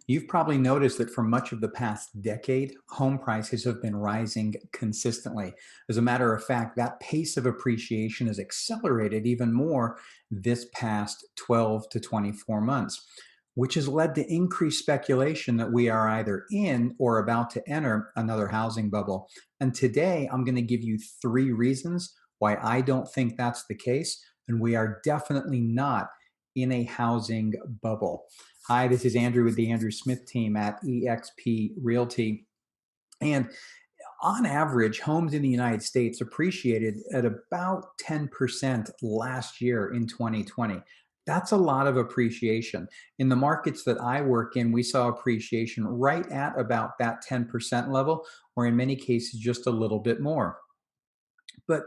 You've probably noticed that for much of the past decade, home prices have been rising consistently. As a matter of fact, that pace of appreciation has accelerated even more this past 12 to 24 months, which has led to increased speculation that we are either in or about to enter another housing bubble. And today, I'm going to give you three reasons why I don't think that's the case, and we are definitely not in a housing bubble. Hi, this is Andrew with the Andrew Smith team at eXp Realty. And on average, homes in the United States appreciated at about 10% last year in 2020. That's a lot of appreciation. In the markets that I work in, we saw appreciation right at about that 10% level, or in many cases, just a little bit more. But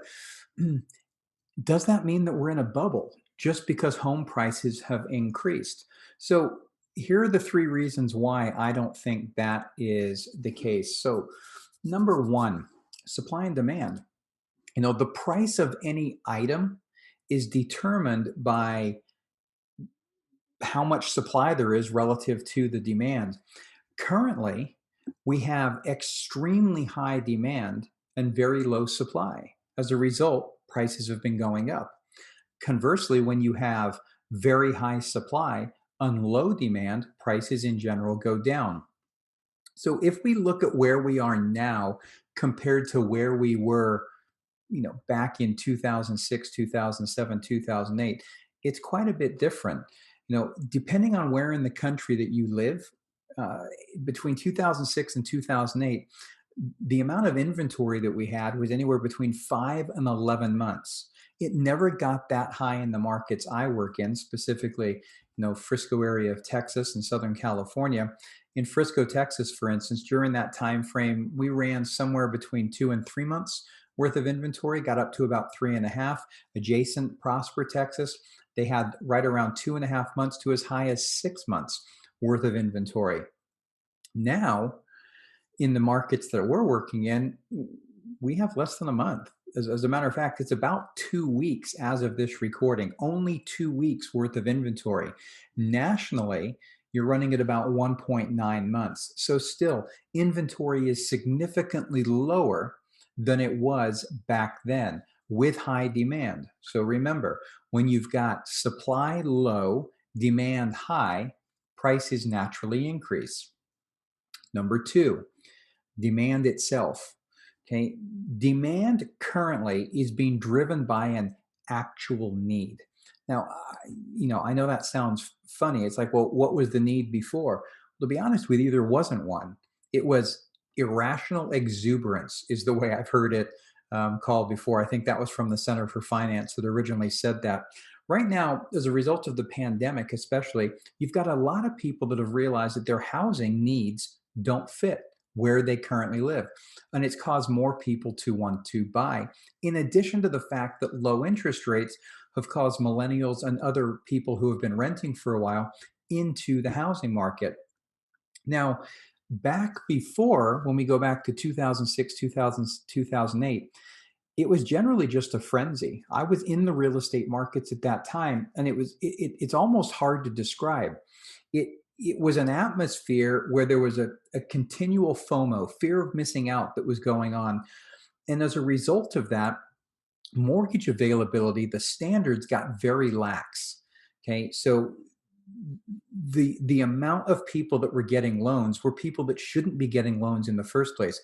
does that mean that we're in a bubble just because home prices have increased? So, here are the three reasons why I don't think that is the case. So, number one, supply and demand. The price of any item is determined by how much supply there is relative to the demand. Currently, we have extremely high demand and very low supply. As a result, prices have been going up. Conversely, when you have very high supply and low demand, prices in general go down. So if we look at where we are now compared to where we were, back in 2006, 2007, 2008, it's quite a bit different. Depending on where in the country that you live, uh, between 2006 and 2008, the amount of inventory that we had was anywhere between 5 and 11 months. It never got that high in the markets I work in, specifically, Frisco area of Texas and Southern California. In Frisco, Texas, for instance, during that time frame, we ran somewhere between 2 and 3 months worth of inventory, got up to about 3.5. Adjacent Prosper, Texas, they had right around 2.5 months to as high as 6 months worth of inventory. Now, in the markets that we're working in, we have less than a month. As a matter of fact, it's about 2 weeks as of this recording, only 2 weeks worth of inventory. Nationally, you're running at about 1.9 months. So, still, inventory is significantly lower than it was back then with high demand. So, remember, when you've got supply low, demand high, prices naturally increase. Number two, demand itself. Okay, demand currently is being driven by an actual need. Now, I know that sounds funny. It's like, well, what was the need before? To be honest with you, there wasn't one. It was irrational exuberance, is the way I've heard it called before. I think that was from the Center for Finance that originally said that. Right now, as a result of the pandemic, especially, you've got a lot of people that have realized that their housing needs don't fit where they currently live. And it's caused more people to want to buy. In addition to the fact that low interest rates have caused millennials and other people who have been renting for a while into the housing market. Now, back before, when we go back to 2006, 2008, it was generally just a frenzy. I was in the real estate markets at that time, and it's almost hard to describe. It was an atmosphere where there was a continual FOMO, fear of missing out, that was going on. And as a result of that, mortgage availability, the standards got very lax. Okay. So the amount of people that were getting loans were people that shouldn't be getting loans in the first place.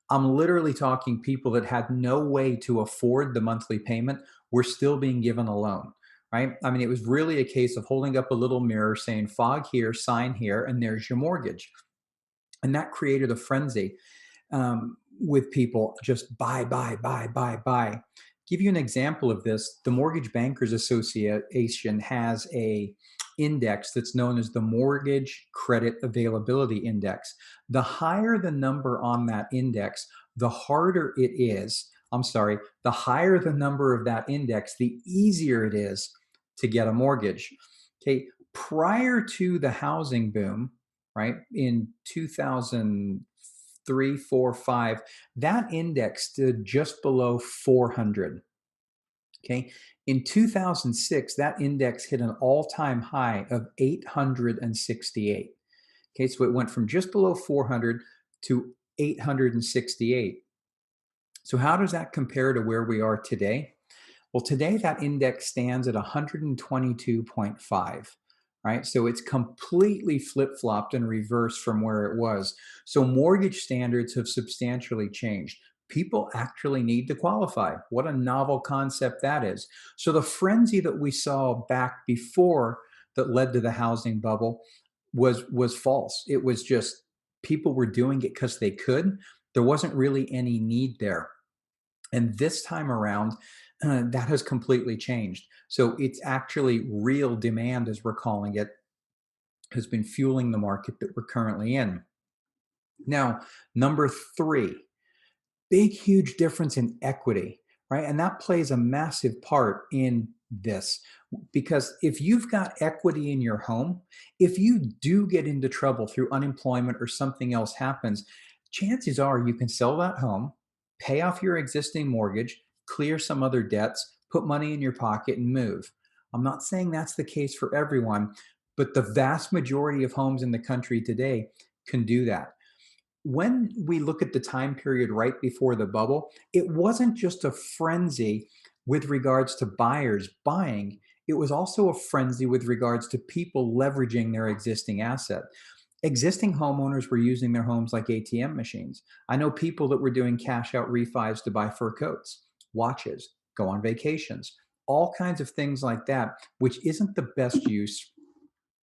I'm literally talking people that had no way to afford the monthly payment were still being given a loan, right? I mean, it was really a case of holding up a little mirror saying, fog here, sign here, and there's your mortgage. And that created a frenzy with people just buy, buy, buy, buy, buy. Give you an example of this. The Mortgage Bankers Association has a index that's known as the Mortgage Credit Availability Index. The higher the number on that index, the harder it is. I'm sorry, the higher the number of that index, the easier it is to get a mortgage. Okay, prior to the housing boom, right, in 2003, 4, 5, that index stood just below 400. Okay. In 2006, that index hit an all time high of 868. Okay, so it went from just below 400 to 868. So how does that compare to where we are today? Well, today that index stands at 122.5, right? So it's completely flip flopped and reversed from where it was. So mortgage standards have substantially changed. People actually need to qualify. What a novel concept that is. So the frenzy that we saw back before that led to the housing bubble was false. It was just people were doing it because they could. There wasn't really any need there. And this time around, that has completely changed. So it's actually real demand, as we're calling it, has been fueling the market that we're currently in. Now, number three, big, huge difference in equity, right? And that plays a massive part in this because if you've got equity in your home, if you do get into trouble through unemployment or something else happens, chances are you can sell that home, pay off your existing mortgage, clear some other debts, put money in your pocket, and move. I'm not saying that's the case for everyone, but the vast majority of homes in the country today can do that. When we look at the time period right before the bubble, it wasn't just a frenzy with regards to buyers buying, it was also a frenzy with regards to people leveraging their existing asset. Existing homeowners were using their homes like ATM machines. I know people that were doing cash out refis to buy fur coats, watches, go on vacations, all kinds of things like that, which isn't the best use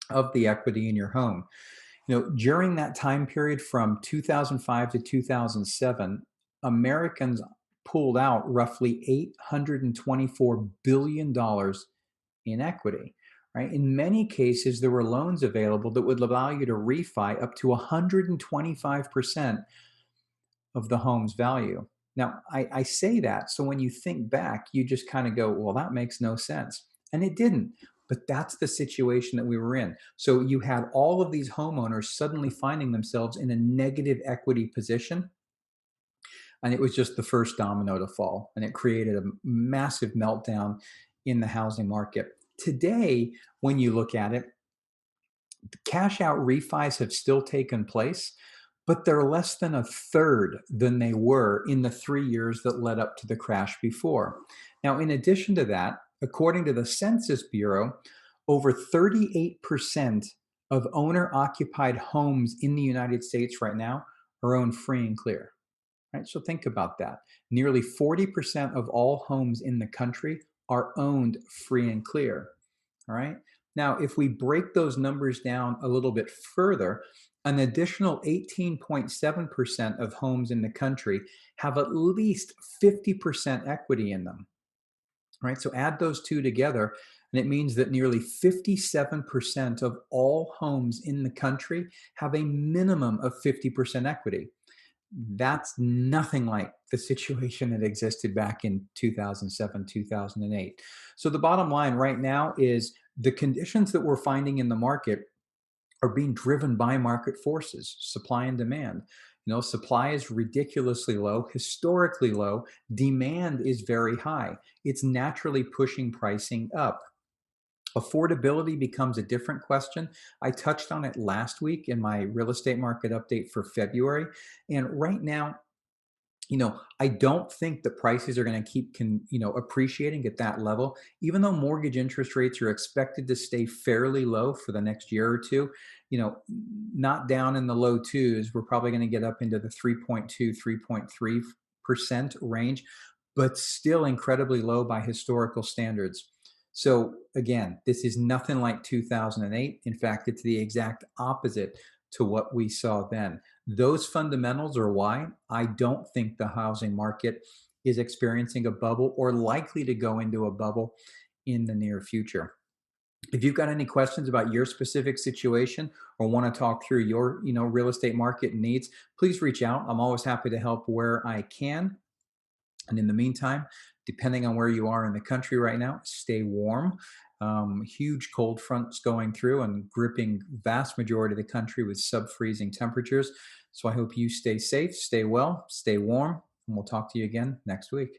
of the equity in your home. During that time period from 2005 to 2007, Americans pulled out roughly $824 billion in equity, right? In many cases, there were loans available that would allow you to refi up to 125% of the home's value. Now, I say that so when you think back, you just kind of go, well, that makes no sense. And it didn't. But that's the situation that we were in. So you had all of these homeowners suddenly finding themselves in a negative equity position. And it was just the first domino to fall. And it created a massive meltdown in the housing market. Today, when you look at it, cash out refis have still taken place, but they're less than a third than they were in the 3 years that led up to the crash before. Now, in addition to that, according to the Census Bureau, over 38% of owner occupied homes in the United States right now are owned free and clear. Right? So think about that. Nearly 40% of all homes in the country are owned free and clear. All right. Now, if we break those numbers down a little bit further, an additional 18.7% of homes in the country have at least 50% equity in them. Right. So add those two together, and it means that nearly 57% of all homes in the country have a minimum of 50% equity. That's nothing like the situation that existed back in 2007, 2008. So the bottom line right now is the conditions that we're finding in the market are being driven by market forces, supply and demand. Supply is ridiculously low, historically low. Demand is very high. It's naturally pushing pricing up. Affordability becomes a different question. I touched on it last week in my real estate market update for February. And right now, I don't think that prices are going to keep appreciating at that level, even though mortgage interest rates are expected to stay fairly low for the next year or two. Not down in the low twos. We're probably going to get up into the 3.2, 3.3% range, but still incredibly low by historical standards. So again, this is nothing like 2008. In fact, it's the exact opposite to what we saw then. Those fundamentals are why I don't think the housing market is experiencing a bubble or likely to go into a bubble in the near future. If you've got any questions about your specific situation or want to talk through your, real estate market needs, please reach out. I'm always happy to help where I can. And in the meantime, depending on where you are in the country right now, stay warm. Huge cold fronts going through and gripping vast majority of the country with sub-freezing temperatures. So I hope you stay safe, stay well, stay warm, and we'll talk to you again next week.